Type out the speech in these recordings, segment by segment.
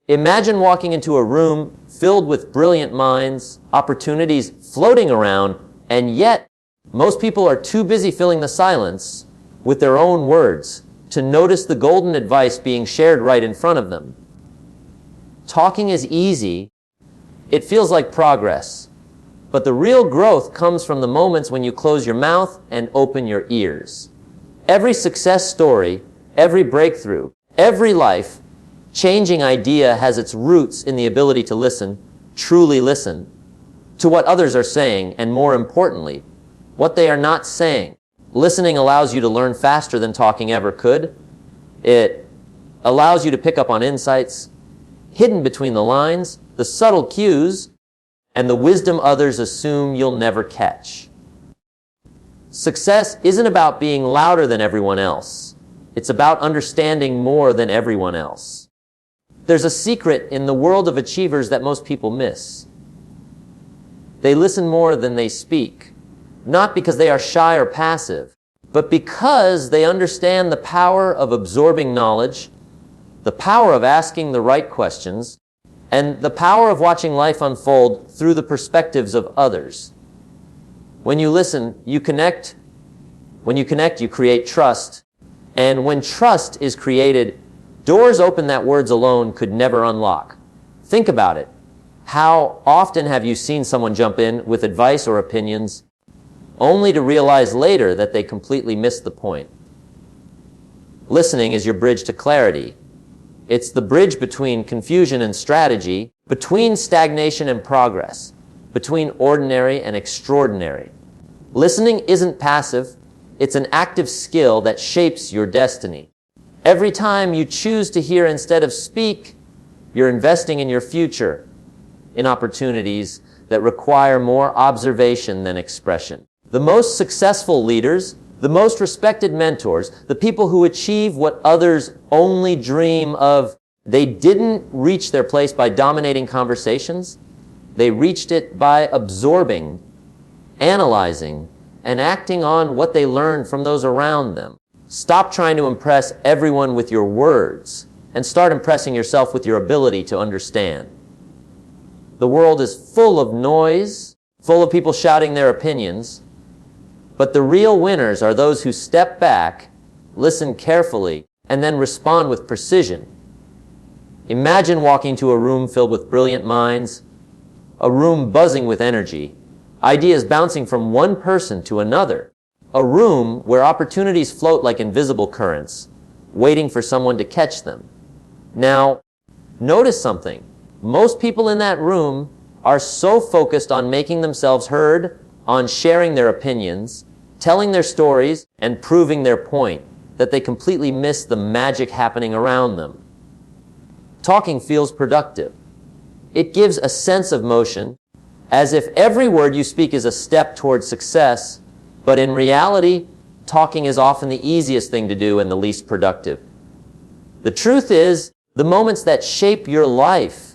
Imagine walking into a room filled with brilliant minds, opportunities floating around, and yet most people are too busy filling the silence with their own words to notice the golden advice being shared right in front of them. Talking is easy. It feels like progress. But the real growth comes from the moments when you close your mouth and open your ears. Every success story, every breakthrough, every life-changing idea has its roots in the ability to listen, truly listen, to what others are saying, and more importantly, what they are not saying. Listening allows you to learn faster than talking ever could. It allows you to pick up on insights hidden between the lines, the subtle cues, and the wisdom others assume you'll never catch. Success isn't about being louder than everyone else. It's about understanding more than everyone else. There's a secret in the world of achievers that most people miss. They listen more than they speak, not because they are shy or passive, but because they understand the power of absorbing knowledge, the power of asking the right questions, and the power of watching life unfold through the perspectives of others. When you listen, you connect. When you connect, you create trust. And when trust is created, doors open that words alone could never unlock. Think about it. How often have you seen someone jump in with advice or opinions only to realize later that they completely missed the point? Listening is your bridge to clarity. It's the bridge between confusion and strategy, between stagnation and progress, between ordinary and extraordinary. Listening isn't passive. It's an active skill that shapes your destiny. Every time you choose to hear instead of speak, you're investing in your future, in opportunities that require more observation than expression. The most successful leaders, the most respected mentors, the people who achieve what others only dream of, they didn't reach their place by dominating conversations. They reached it by absorbing, analyzing, and acting on what they learned from those around them. Stop trying to impress everyone with your words and start impressing yourself with your ability to understand. The world is full of noise, full of people shouting their opinions, but the real winners are those who step back, listen carefully, and then respond with precision. Imagine walking to a room filled with brilliant minds, a room buzzing with energy, ideas bouncing from one person to another, a room where opportunities float like invisible currents, waiting for someone to catch them. Now, notice something. Most people in that room are so focused on making themselves heard, on sharing their opinions, telling their stories, and proving their point, that they completely miss the magic happening around them. Talking feels productive. It gives a sense of motion, as if every word you speak is a step toward success, but in reality, talking is often the easiest thing to do and the least productive. The truth is, the moments that shape your life,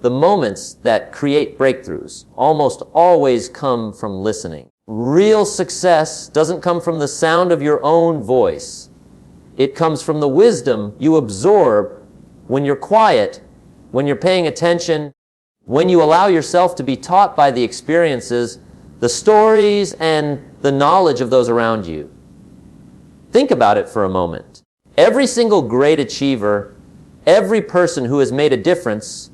the moments that create breakthroughs, almost always come from listening. Real success doesn't come from the sound of your own voice. It comes from the wisdom you absorb when you're quiet, when you're paying attention, when you allow yourself to be taught by the experiences, the stories, and the knowledge of those around you. Think about it for a moment. Every single great achiever, every person who has made a difference,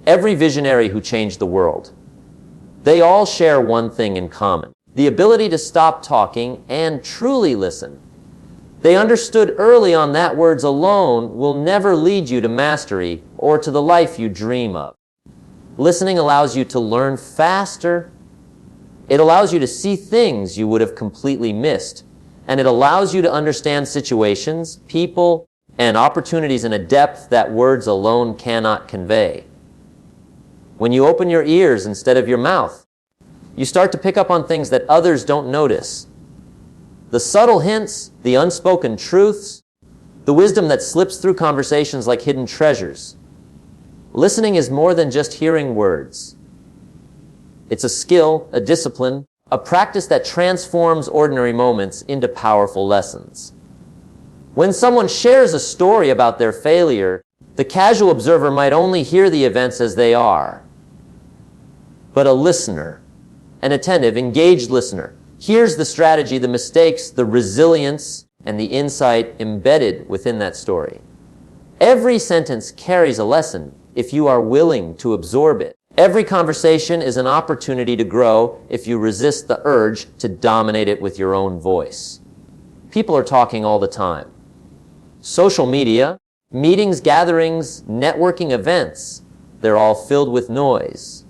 every visionary who changed the world, they all share one thing in common: the ability to stop talking and truly listen. They understood early on that words alone will never lead you to mastery or to the life you dream of. Listening allows you to learn faster. It allows you to see things you would have completely missed. And it allows you to understand situations, people, and opportunities in a depth that words alone cannot convey. When you open your ears instead of your mouth, you start to pick up on things that others don't notice. The subtle hints, the unspoken truths, the wisdom that slips through conversations like hidden treasures. Listening is more than just hearing words. It's a skill, a discipline, a practice that transforms ordinary moments into powerful lessons. When someone shares a story about their failure, The casual observer might only hear the events as they are, but a listener, an attentive, engaged listener, hears the strategy, the mistakes, the resilience, and the insight embedded within that story. Every sentence carries a lesson if you are willing to absorb it. Every conversation is an opportunity to grow if you resist the urge to dominate it with your own voice. People are talking all the time. Social media, meetings, gatherings, networking events, they're all filled with noise.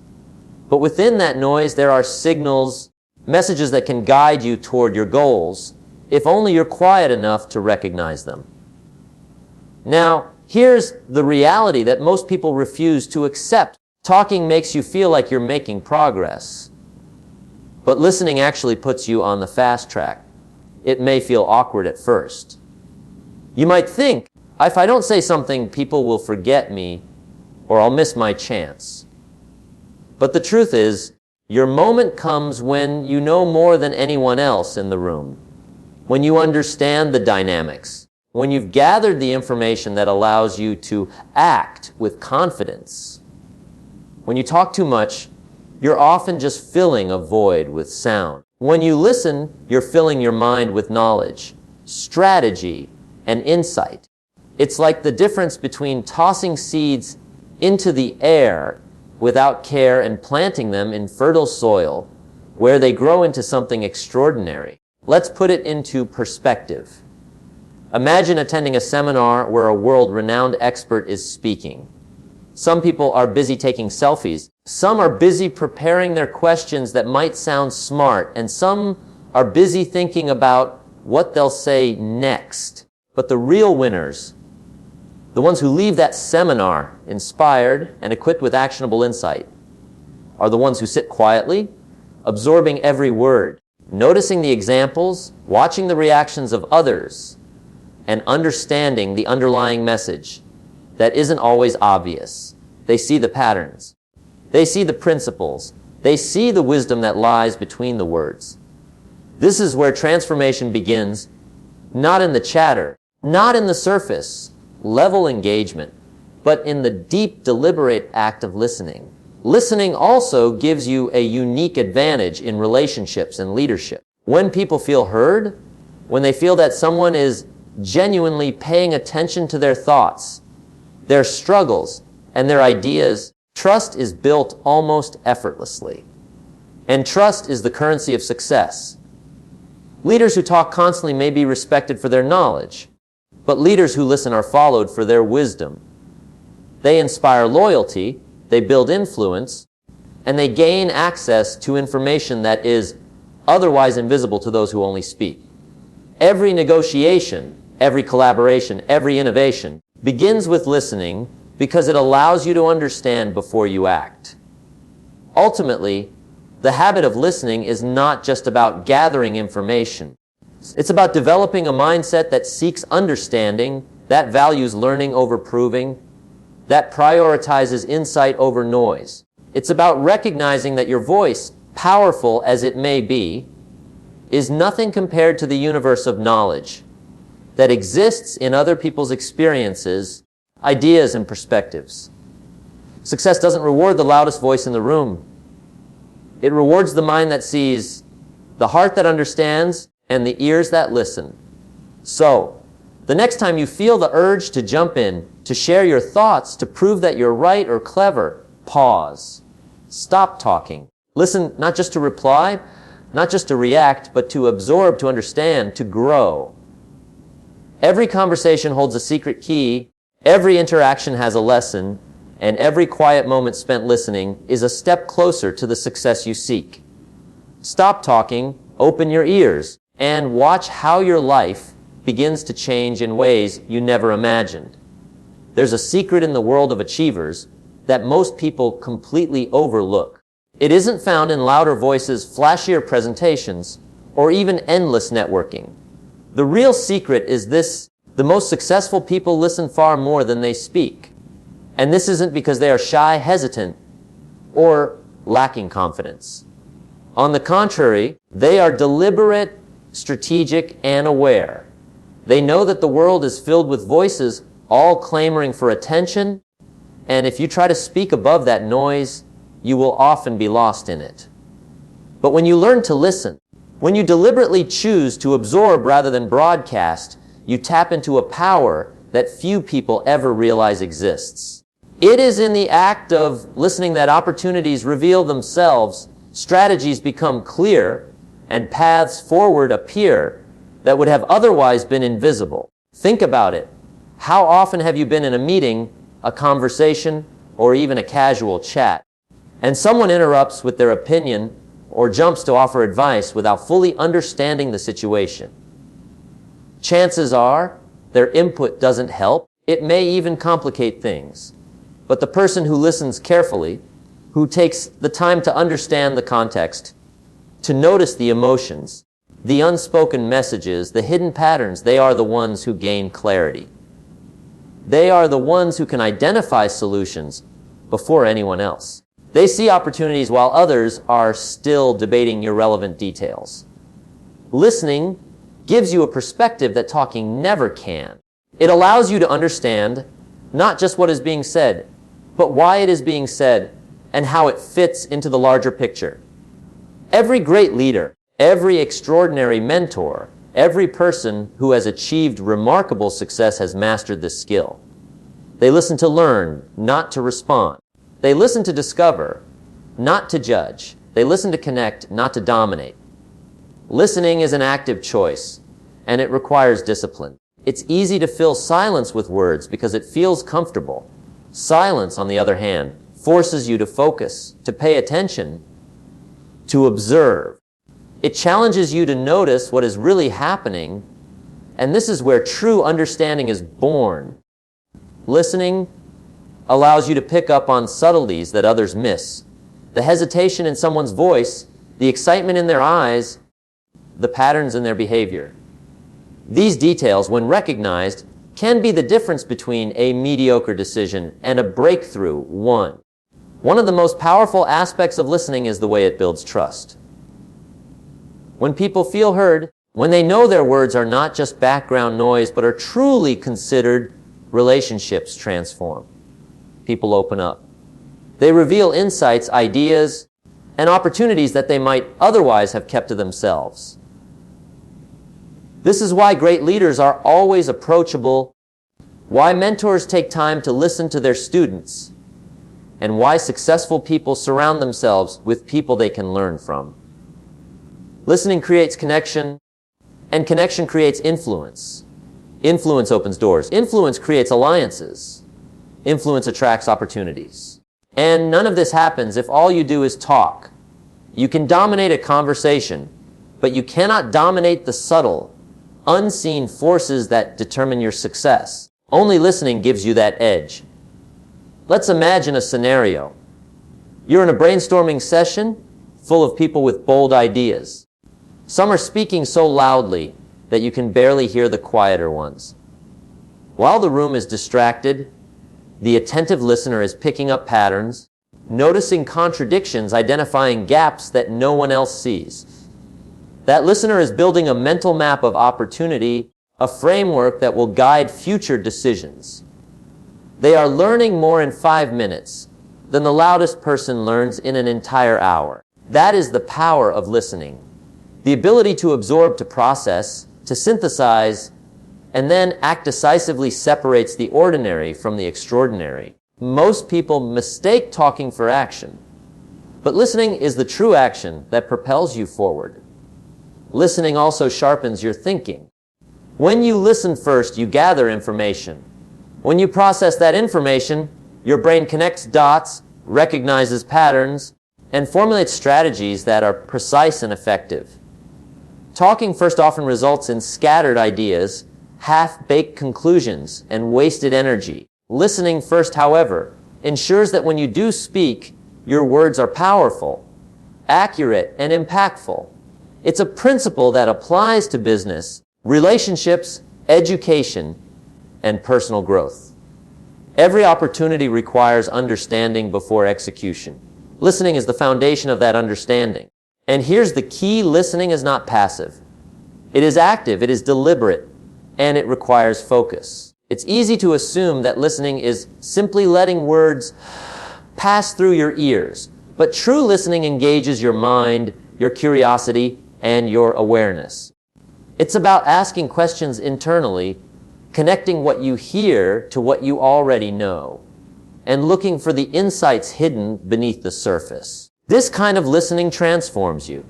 But within that noise, there are signals, messages that can guide you toward your goals, if only you're quiet enough to recognize them. Now, here's the reality that most people refuse to accept. Talking makes you feel like you're making progress, but listening actually puts you on the fast track. It may feel awkward at first. You might think, if I don't say something, people will forget me or I'll miss my chance. But the truth is, your moment comes when you know more than anyone else in the room, when you understand the dynamics, when you've gathered the information that allows you to act with confidence. When you talk too much, you're often just filling a void with sound. When you listen, you're filling your mind with knowledge, strategy, and insight. It's like the difference between tossing seeds into the air without care and planting them in fertile soil where they grow into something extraordinary. Let's put it into perspective. Imagine attending a seminar where a world-renowned expert is speaking. Some people are busy taking selfies. Some are busy preparing their questions that might sound smart, and some are busy thinking about what they'll say next. But the real winners, the ones who leave that seminar inspired and equipped with actionable insight, are the ones who sit quietly, absorbing every word, noticing the examples, watching the reactions of others, and understanding the underlying message that isn't always obvious. They see the patterns. They see the principles. They see the wisdom that lies between the words. This is where transformation begins, not in the chatter, not in the surface level engagement, but in the deep, deliberate act of listening. Listening also gives you a unique advantage in relationships and leadership. When people feel heard, when they feel that someone is genuinely paying attention to their thoughts, their struggles, and their ideas, trust is built almost effortlessly. And trust is the currency of success. Leaders who talk constantly may be respected for their knowledge, but leaders who listen are followed for their wisdom. They inspire loyalty, they build influence, and they gain access to information that is otherwise invisible to those who only speak. Every negotiation, every collaboration, every innovation begins with listening because it allows you to understand before you act. Ultimately, the habit of listening is not just about gathering information. It's about developing a mindset that seeks understanding, that values learning over proving, that prioritizes insight over noise. It's about recognizing that your voice, powerful as it may be, is nothing compared to the universe of knowledge that exists in other people's experiences, ideas, and perspectives. Success doesn't reward the loudest voice in the room. It rewards the mind that sees, the heart that understands, and the ears that listen. So, the next time you feel the urge to jump in, to share your thoughts, to prove that you're right or clever, pause. Stop talking. Listen not just to reply, not just to react, but to absorb, to understand, to grow. Every conversation holds a secret key. Every interaction has a lesson, and every quiet moment spent listening is a step closer to the success you seek. Stop talking, open your ears, and watch how your life begins to change in ways you never imagined. There's a secret in the world of achievers that most people completely overlook. It isn't found in louder voices, flashier presentations, or even endless networking. The real secret is this: the most successful people listen far more than they speak. And this isn't because they are shy, hesitant, or lacking confidence. On the contrary, they are deliberate, strategic, and aware. They know that the world is filled with voices, all clamoring for attention, and if you try to speak above that noise, you will often be lost in it. But when you learn to listen, when you deliberately choose to absorb rather than broadcast, you tap into a power that few people ever realize exists. It is in the act of listening that opportunities reveal themselves, strategies become clear, and paths forward appear that would have otherwise been invisible. Think about it. How often have you been in a meeting, a conversation, or even a casual chat, and someone interrupts with their opinion or jumps to offer advice without fully understanding the situation? Chances are their input doesn't help. It may even complicate things. But the person who listens carefully, who takes the time to understand the context, to notice the emotions, the unspoken messages, the hidden patterns, they are the ones who gain clarity. They are the ones who can identify solutions before anyone else. They see opportunities while others are still debating irrelevant details. Listening gives you a perspective that talking never can. It allows you to understand not just what is being said, but why it is being said and how it fits into the larger picture. Every great leader, every extraordinary mentor, every person who has achieved remarkable success has mastered this skill. They listen to learn, not to respond. They listen to discover, not to judge. They listen to connect, not to dominate. Listening is an active choice, and it requires discipline. It's easy to fill silence with words because it feels comfortable. Silence, on the other hand, forces you to focus, to pay attention, to observe. It challenges you to notice what is really happening, and this is where true understanding is born. Listening allows you to pick up on subtleties that others miss. The hesitation in someone's voice, the excitement in their eyes, the patterns in their behavior. These details, when recognized, can be the difference between a mediocre decision and a breakthrough one. One of the most powerful aspects of listening is the way it builds trust. When people feel heard, when they know their words are not just background noise but are truly considered, relationships transform. People open up. They reveal insights, ideas, and opportunities that they might otherwise have kept to themselves. This is why great leaders are always approachable, why mentors take time to listen to their students, and why successful people surround themselves with people they can learn from. Listening creates connection, and connection creates influence. Influence opens doors. Influence creates alliances. Influence attracts opportunities. And none of this happens if all you do is talk. You can dominate a conversation, but you cannot dominate the subtle, unseen forces that determine your success. Only listening gives you that edge. Let's imagine a scenario. You're in a brainstorming session full of people with bold ideas. Some are speaking so loudly that you can barely hear the quieter ones. While the room is distracted, the attentive listener is picking up patterns, noticing contradictions, identifying gaps that no one else sees. That listener is building a mental map of opportunity, a framework that will guide future decisions. They are learning more in 5 minutes than the loudest person learns in an entire hour. That is the power of listening. The ability to absorb, to process, to synthesize, and then act decisively separates the ordinary from the extraordinary. Most people mistake talking for action, but listening is the true action that propels you forward. Listening also sharpens your thinking. When you listen first, you gather information. When you process that information, your brain connects dots, recognizes patterns, and formulates strategies that are precise and effective. Talking first often results in scattered ideas, half-baked conclusions, and wasted energy. Listening first, however, ensures that when you do speak, your words are powerful, accurate, and impactful. It's a principle that applies to business, relationships, education, and personal growth. Every opportunity requires understanding before execution. Listening is the foundation of that understanding. And here's the key: listening is not passive. It is active, it is deliberate, and it requires focus. It's easy to assume that listening is simply letting words pass through your ears, but true listening engages your mind, your curiosity, and your awareness. It's about asking questions internally, connecting what you hear to what you already know, and looking for the insights hidden beneath the surface. This kind of listening transforms you.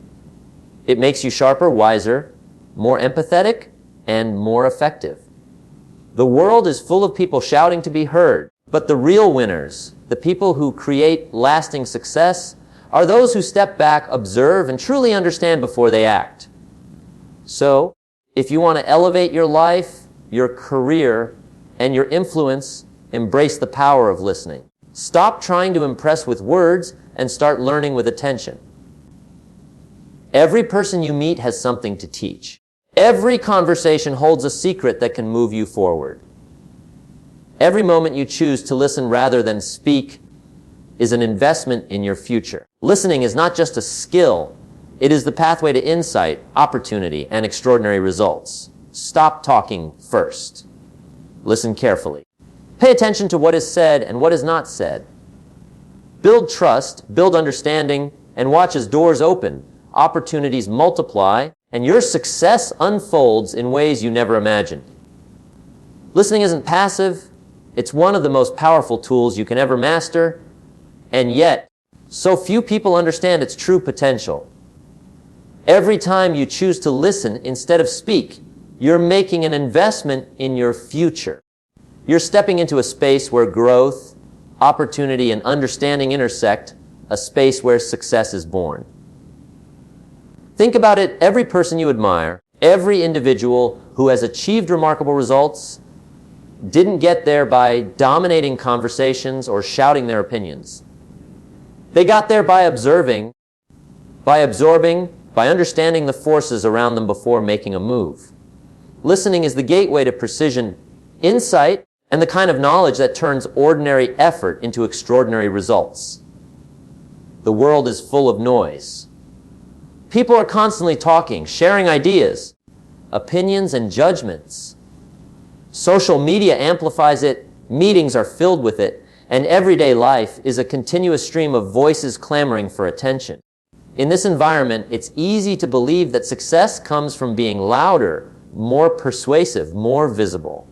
It makes you sharper, wiser, more empathetic, and more effective. The world is full of people shouting to be heard, but the real winners, the people who create lasting success, are those who step back, observe, and truly understand before they act. So, if you want to elevate your life, your career, and your influence, embrace the power of listening. Stop trying to impress with words and start learning with attention. Every person you meet has something to teach. Every conversation holds a secret that can move you forward. Every moment you choose to listen rather than speak is an investment in your future. Listening is not just a skill, it is the pathway to insight, opportunity, and extraordinary results. Stop talking first. Listen carefully. Pay attention to what is said and what is not said. Build trust, build understanding, and watch as doors open, opportunities multiply, and your success unfolds in ways you never imagined. Listening isn't passive. It's one of the most powerful tools you can ever master, and yet, so few people understand its true potential. Every time you choose to listen instead of speak, you're making an investment in your future. You're stepping into a space where growth, opportunity, and understanding intersect, a space where success is born. Think about it, every person you admire, every individual who has achieved remarkable results, didn't get there by dominating conversations or shouting their opinions. They got there by observing, by absorbing, by understanding the forces around them before making a move. Listening is the gateway to precision, insight, and the kind of knowledge that turns ordinary effort into extraordinary results. The world is full of noise. People are constantly talking, sharing ideas, opinions, and judgments. Social media amplifies it, meetings are filled with it, and everyday life is a continuous stream of voices clamoring for attention. In this environment, it's easy to believe that success comes from being louder, more persuasive, more visible.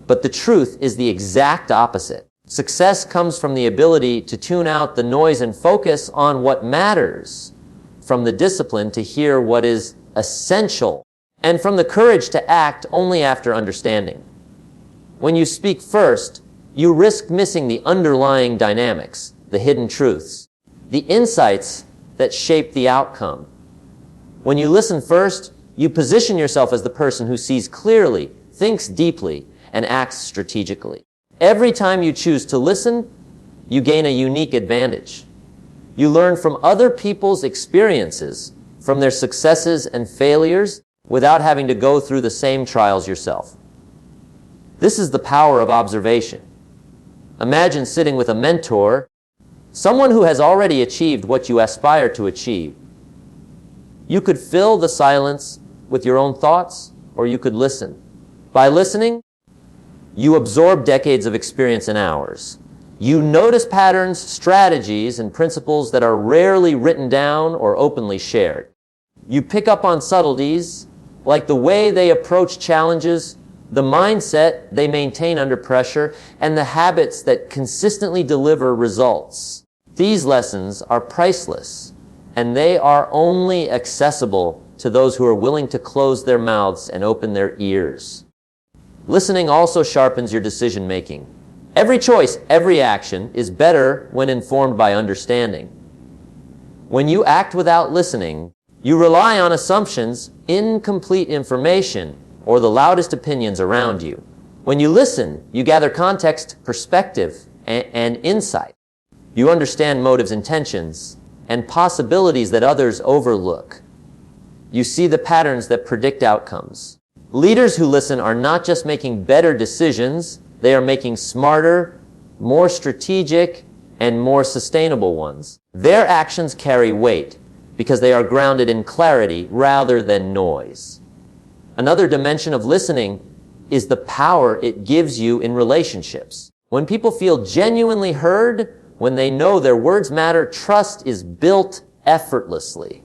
But the truth is the exact opposite. Success comes from the ability to tune out the noise and focus on what matters, from the discipline to hear what is essential, and from the courage to act only after understanding. When you speak first, you risk missing the underlying dynamics, the hidden truths, the insights that shape the outcome. When you listen first, you position yourself as the person who sees clearly, thinks deeply, and acts strategically. Every time you choose to listen, you gain a unique advantage. You learn from other people's experiences, from their successes and failures, without having to go through the same trials yourself. This is the power of observation. Imagine sitting with a mentor, someone who has already achieved what you aspire to achieve. You could fill the silence with your own thoughts, or you could listen. By listening, you absorb decades of experience in hours. You notice patterns, strategies, and principles that are rarely written down or openly shared. You pick up on subtleties, like the way they approach challenges, the mindset they maintain under pressure, and the habits that consistently deliver results. These lessons are priceless, and they are only accessible to those who are willing to close their mouths and open their ears. Listening also sharpens your decision-making. Every choice, every action is better when informed by understanding. When you act without listening, you rely on assumptions, incomplete information, or the loudest opinions around you. When you listen, you gather context, perspective, and insight. You understand motives, intentions, and possibilities that others overlook. You see the patterns that predict outcomes. Leaders who listen are not just making better decisions, they are making smarter, more strategic, and more sustainable ones. Their actions carry weight because they are grounded in clarity rather than noise. Another dimension of listening is the power it gives you in relationships. When people feel genuinely heard, when they know their words matter, trust is built effortlessly.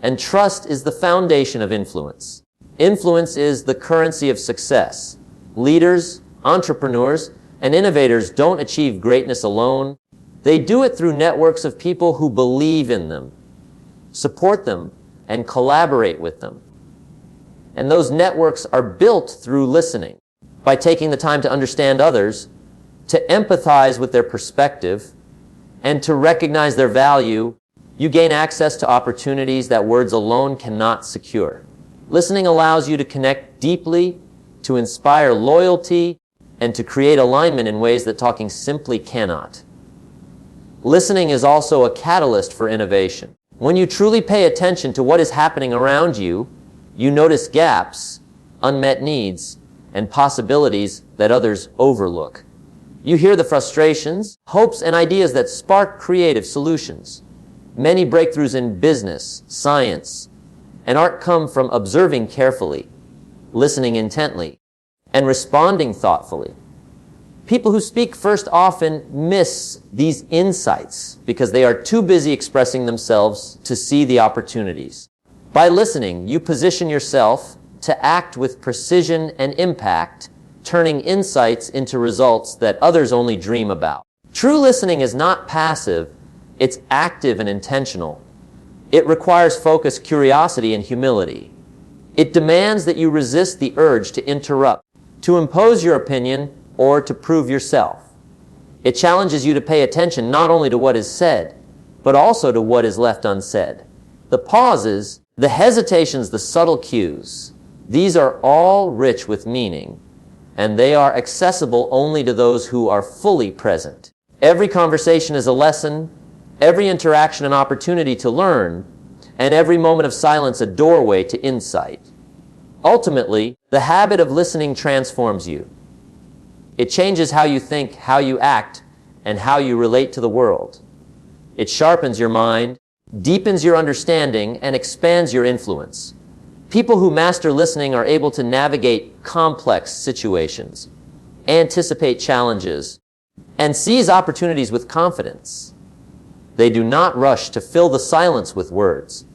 And trust is the foundation of influence. Influence is the currency of success. Leaders, entrepreneurs, and innovators don't achieve greatness alone. They do it through networks of people who believe in them, support them, and collaborate with them. And those networks are built through listening, by taking the time to understand others, to empathize with their perspective, and to recognize their value. You gain access to opportunities that words alone cannot secure. Listening allows you to connect deeply, to inspire loyalty, and to create alignment in ways that talking simply cannot. Listening is also a catalyst for innovation. When you truly pay attention to what is happening around you, you notice gaps, unmet needs, and possibilities that others overlook. You hear the frustrations, hopes, and ideas that spark creative solutions. Many breakthroughs in business, science, and art come from observing carefully, listening intently, and responding thoughtfully. People who speak first often miss these insights because they are too busy expressing themselves to see the opportunities. By listening, you position yourself to act with precision and impact, turning insights into results that others only dream about. True listening is not passive, it's active and intentional. It requires focus, curiosity, and humility. It demands that you resist the urge to interrupt, to impose your opinion, or to prove yourself. It challenges you to pay attention not only to what is said, but also to what is left unsaid. The pauses, the hesitations, the subtle cues, these are all rich with meaning, and they are accessible only to those who are fully present. Every conversation is a lesson, every interaction an opportunity to learn, and every moment of silence a doorway to insight. Ultimately, the habit of listening transforms you. It changes how you think, how you act, and how you relate to the world. It sharpens your mind, deepens your understanding, and expands your influence. People who master listening are able to navigate complex situations, anticipate challenges, and seize opportunities with confidence. They do not rush to fill the silence with words.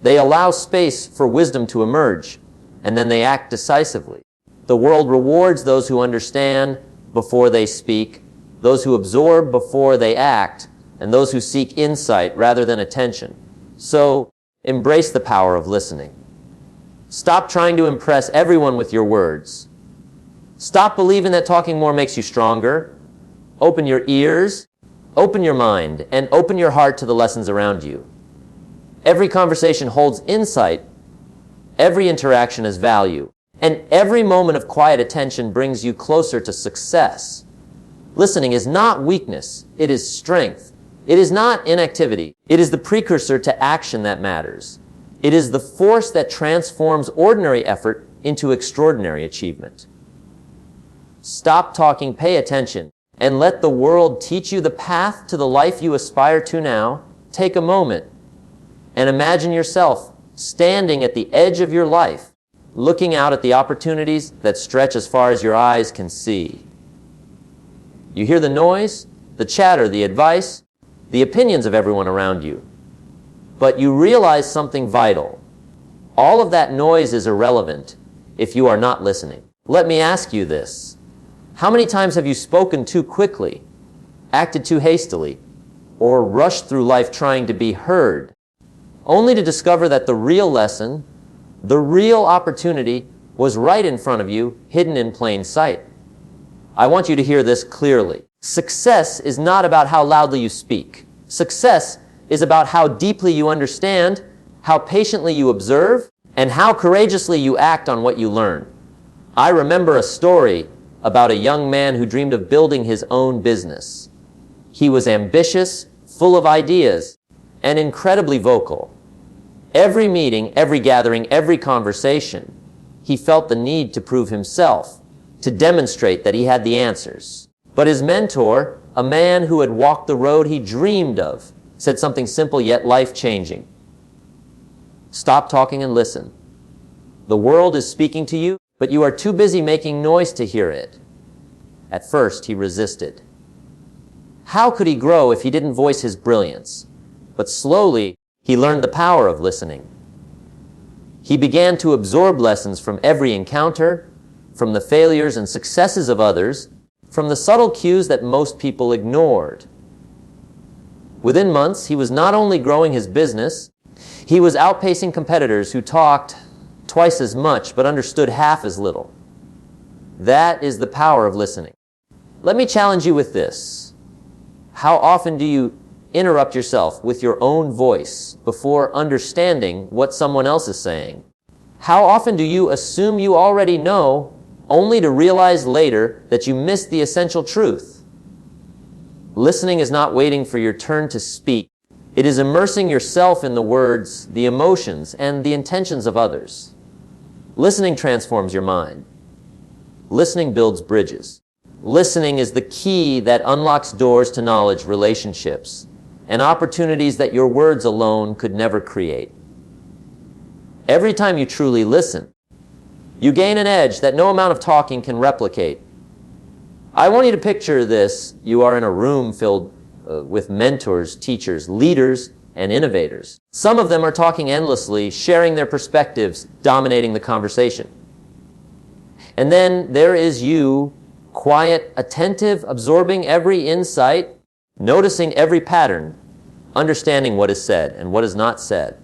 They allow space for wisdom to emerge, and then they act decisively. The world rewards those who understand before they speak, those who absorb before they act, and those who seek insight rather than attention. So, embrace the power of listening. Stop trying to impress everyone with your words. Stop believing that talking more makes you stronger. Open your ears, open your mind, and open your heart to the lessons around you. Every conversation holds insight, every interaction has value, and every moment of quiet attention brings you closer to success. Listening is not weakness, it is strength. It is not inactivity. It is the precursor to action that matters. It is the force that transforms ordinary effort into extraordinary achievement. Stop talking, pay attention, and let the world teach you the path to the life you aspire to now. Take a moment and imagine yourself standing at the edge of your life, looking out at the opportunities that stretch as far as your eyes can see. You hear the noise, the chatter, the advice, the opinions of everyone around you. But you realize something vital. All of that noise is irrelevant if you are not listening. Let me ask you this. How many times have you spoken too quickly, acted too hastily, or rushed through life trying to be heard, only to discover that the real lesson, the real opportunity, was right in front of you, hidden in plain sight? I want you to hear this clearly. Success is not about how loudly you speak. Success is about how deeply you understand, how patiently you observe, and how courageously you act on what you learn. I remember a story about a young man who dreamed of building his own business. He was ambitious, full of ideas, and incredibly vocal. Every meeting, every gathering, every conversation, he felt the need to prove himself, to demonstrate that he had the answers. But his mentor, a man who had walked the road he dreamed of, said something simple yet life-changing. Stop talking and listen. The world is speaking to you, but you are too busy making noise to hear it. At first, he resisted. How could he grow if he didn't voice his brilliance? But slowly, he learned the power of listening. He began to absorb lessons from every encounter, from the failures and successes of others, from the subtle cues that most people ignored. Within months, he was not only growing his business, he was outpacing competitors who talked twice as much but understood half as little. That is the power of listening. Let me challenge you with this. How often do you interrupt yourself with your own voice before understanding what someone else is saying? How often do you assume you already know, only to realize later that you missed the essential truth? Listening is not waiting for your turn to speak. It is immersing yourself in the words, the emotions, and the intentions of others. Listening transforms your mind. Listening builds bridges. Listening is the key that unlocks doors to knowledge, relationships, and opportunities that your words alone could never create. Every time you truly listen, you gain an edge that no amount of talking can replicate. I want you to picture this. You are in a room filled with mentors, teachers, leaders, and innovators. Some of them are talking endlessly, sharing their perspectives, dominating the conversation. And then there is you, quiet, attentive, absorbing every insight, noticing every pattern, understanding what is said and what is not said.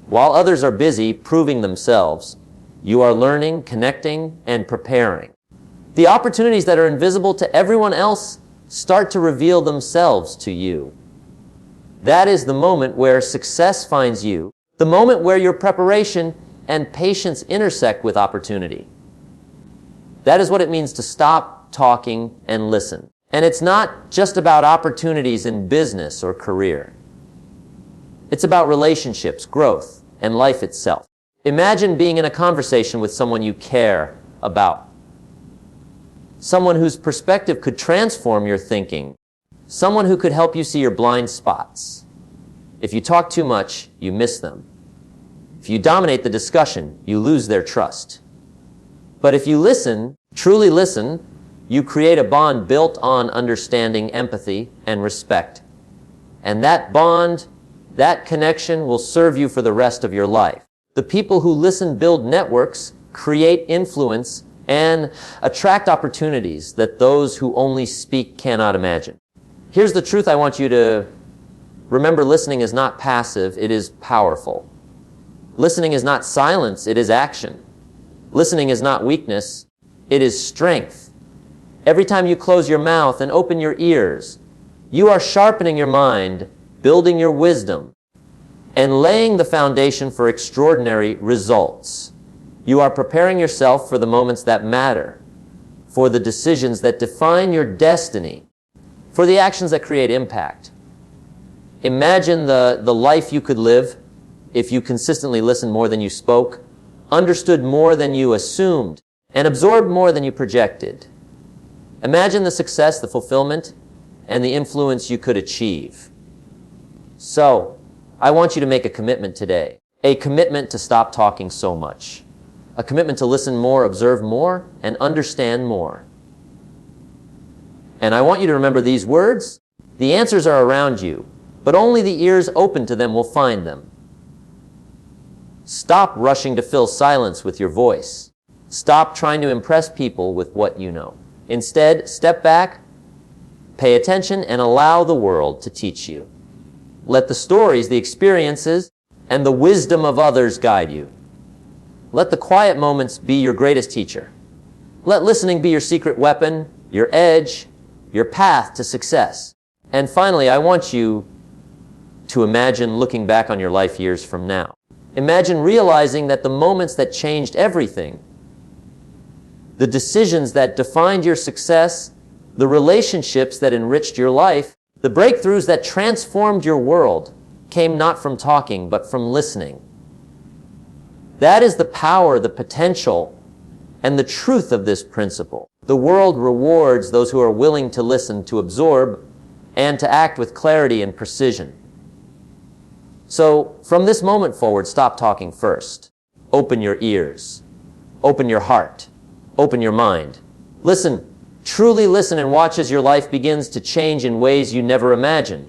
While others are busy proving themselves, you are learning, connecting, and preparing. The opportunities that are invisible to everyone else start to reveal themselves to you. That is the moment where success finds you, the moment where your preparation and patience intersect with opportunity. That is what it means to stop talking and listen. And it's not just about opportunities in business or career. It's about relationships, growth, and life itself. Imagine being in a conversation with someone you care about. Someone whose perspective could transform your thinking. Someone who could help you see your blind spots. If you talk too much, you miss them. If you dominate the discussion, you lose their trust. But if you listen, truly listen, you create a bond built on understanding, empathy, and respect. And that bond, that connection will serve you for the rest of your life. The people who listen build networks, create influence, and attract opportunities that those who only speak cannot imagine. Here's the truth I want you to remember. Listening is not passive, it is powerful. Listening is not silence, it is action. Listening is not weakness, it is strength. Every time you close your mouth and open your ears, you are sharpening your mind, building your wisdom, and laying the foundation for extraordinary results. You are preparing yourself for the moments that matter, for the decisions that define your destiny, for the actions that create impact. Imagine the life you could live if you consistently listened more than you spoke, understood more than you assumed, and absorbed more than you projected. Imagine the success, the fulfillment, and the influence you could achieve. So, I want you to make a commitment today. A commitment to stop talking so much. A commitment to listen more, observe more, and understand more. And I want you to remember these words. The answers are around you, but only the ears open to them will find them. Stop rushing to fill silence with your voice. Stop trying to impress people with what you know. Instead, step back, pay attention, and allow the world to teach you. Let the stories, the experiences, and the wisdom of others guide you. Let the quiet moments be your greatest teacher. Let listening be your secret weapon, your edge, your path to success. And finally, I want you to imagine looking back on your life years from now. Imagine realizing that the moments that changed everything, the decisions that defined your success, the relationships that enriched your life, the breakthroughs that transformed your world came not from talking, but from listening. That is the power, the potential, and the truth of this principle. The world rewards those who are willing to listen, to absorb, and to act with clarity and precision. So, from this moment forward, stop talking first. Open your ears. Open your heart. Open your mind. Listen, truly listen and watch as your life begins to change in ways you never imagined.